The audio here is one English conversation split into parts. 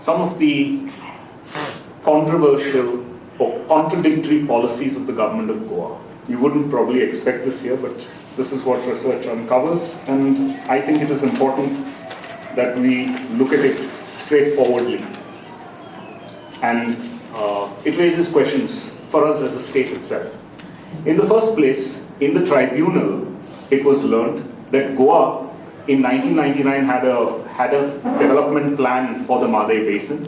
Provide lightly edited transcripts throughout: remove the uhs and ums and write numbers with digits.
some of the controversial or contradictory policies of the government of Goa. You wouldn't probably expect this here, but this is what research uncovers, and I think it is important that we look at it straightforwardly. And it raises questions for us as a state itself. In the first place, in the tribunal, it was learned that Goa in 1999 had a development plan for the Mahadeyi Basin,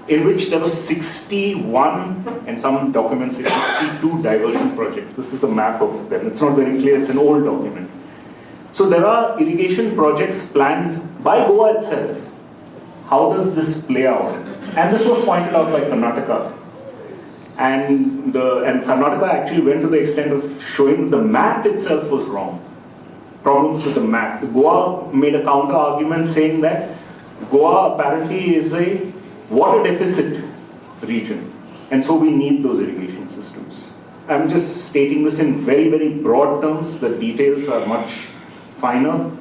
in which there were 61, and some documents say 62 diversion projects. This is the map of them. It's not very clear, it's an old document. So there are irrigation projects planned by Goa itself. How does this play out? And this was pointed out by Karnataka. And Karnataka actually went to the extent of showing the map itself was wrong. Problems with the map. Goa made a counter argument saying that Goa apparently is a water deficit region, and so we need those irrigation systems. I'm just stating this in very, very broad terms. The details are much finer,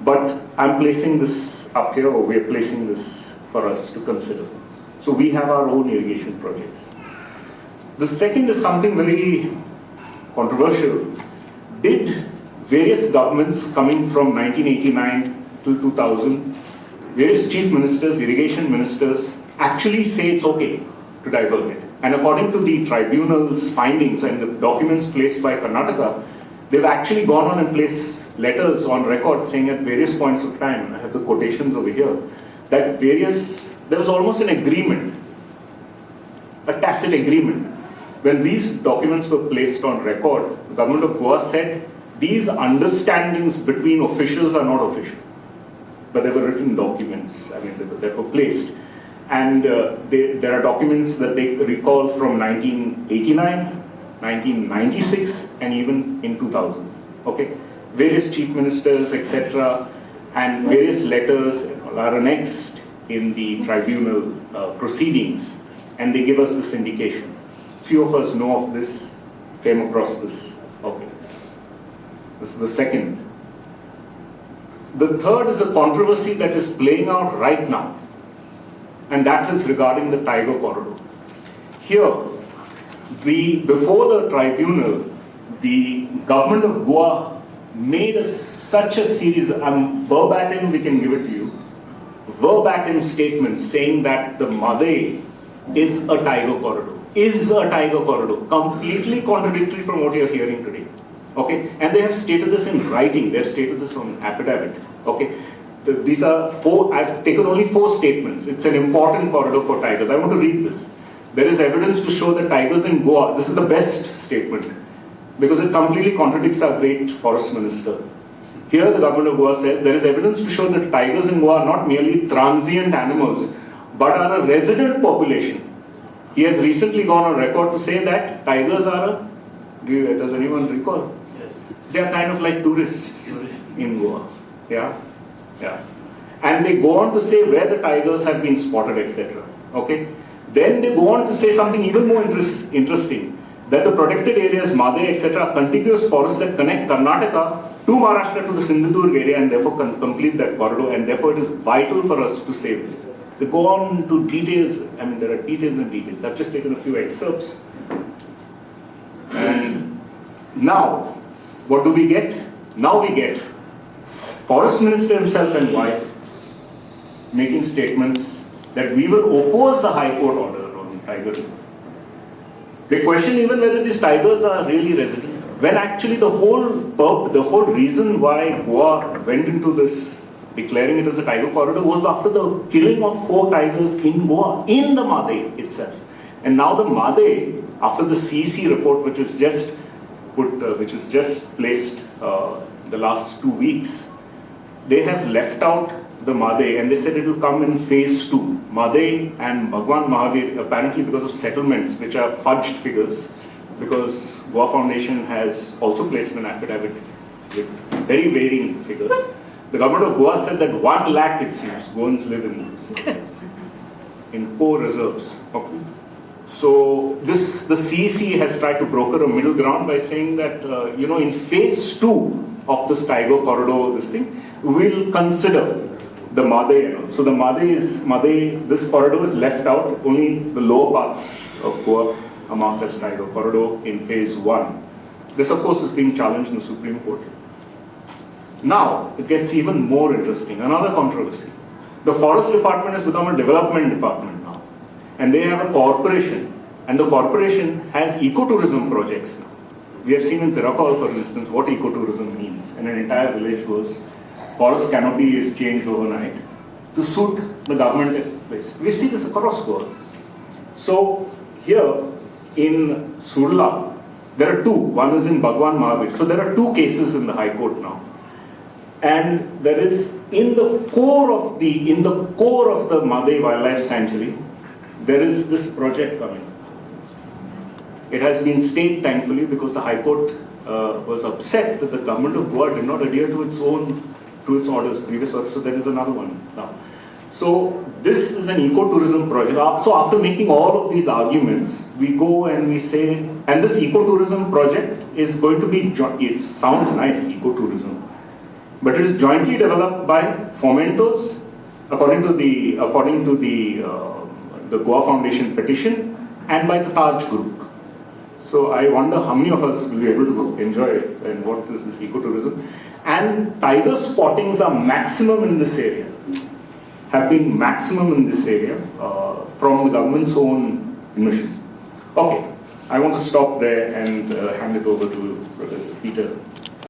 but I'm placing this up here, or we're placing this for us to consider. So we have our own irrigation projects. The second is something very controversial. Did various governments coming from 1989 to 2000, various chief ministers, irrigation ministers, actually say it's okay to divert it? And according to the tribunal's findings and the documents placed by Karnataka, they've actually gone on and placed letters on record saying at various points of time, I have the quotations over here, that there was almost an agreement, a tacit agreement. When these documents were placed on record, the government of Goa said these understandings between officials are not official, but they were written documents, I mean, they were placed. And there are documents that they recall from 1989, 1996, and even in 2000. Okay, various chief ministers, etc., and various letters are annexed in the tribunal proceedings, and they give us this indication. Few of us know of this, came across this. Okay, this is the second. The third is a controversy that is playing out right now, and that is regarding the Tiger Corridor. Here, before the tribunal, the government of Goa made such a series, verbatim, we can give it to you, verbatim statements saying that the Mahadeyi is a Tiger Corridor, completely contradictory from what you're hearing today. Okay, and they have stated this in writing, they have stated this on affidavit. Okay. These are I've taken only 4 statements. It's an important corridor for tigers. I want to read this. There is evidence to show that tigers in Goa, this is the best statement, because it completely contradicts our great forest minister. Here the government of Goa says, there is evidence to show that tigers in Goa are not merely transient animals, but are a resident population. He has recently gone on record to say that tigers are does anyone recall? Yes. They are kind of like tourists in Goa. Yeah. Yeah, and they go on to say where the tigers have been spotted, etc. Okay, then they go on to say something even more interesting, that the protected areas, Mahadeyi, etc., are contiguous forests that connect Karnataka to Maharashtra to the Sindhudurg area and therefore complete that corridor, and therefore it is vital for us to save this. They go on to details. I mean, there are details and details. I've just taken a few excerpts. And now, what do we get? Now we get Forest Minister himself and wife making statements that we will oppose the High Court order on tigers. They question even whether these tigers are really resident, when actually the whole reason why Goa went into this, declaring it as a tiger corridor, was after the killing of 4 tigers in Goa, in the Mahadeyi itself. And now the Mahadeyi, after the CEC report, which is just placed the last 2 weeks, they have left out the Mahadeyi, and they said it will come in phase 2. Mahadeyi and Bhagwan Mahavir, apparently because of settlements, which are fudged figures, because Goa Foundation has also placed an affidavit with very varying figures. The government of Goa said that 1 lakh, it seems, Goans live in those, in 4 reserves. Okay. So the CEC has tried to broker a middle ground by saying that, in phase 2 of this tiger corridor, we'll consider the Mahadeyi. So the Mahadeyi, this corridor is left out, only the lower parts of Goa are marked as tiger corridor in phase 1. This of course is being challenged in the Supreme Court. Now, it gets even more interesting, another controversy. The Forest Department has become a development department now. And they have a corporation, and the corporation has ecotourism projects now. We have seen in Tirakal, for instance, what ecotourism means. And an entire village goes, forest canopy is changed overnight to suit the government place. We see this across Goa. So here in Surla, there are two. One is in Bhagwan Mahadeyi. So there are two cases in the High Court now. And there is in the core of the Mahadeyi Wildlife Sanctuary, there is this project coming. It has been stayed, thankfully, because the High Court was upset that the government of Goa did not adhere to its orders, previous orders. So there is another one now. So this is an ecotourism project. So after making all of these arguments, we go and we say, and this ecotourism project is going to be, it sounds nice, ecotourism, but it is jointly developed by fomenters, according to the Goa Foundation petition, and by the Taj Group. So I wonder how many of us will be able to enjoy it, and what is this ecotourism. And tiger spottings are maximum in this area, have been maximum in this area from the government's own mission. Okay, I want to stop there and hand it over to Professor Peter.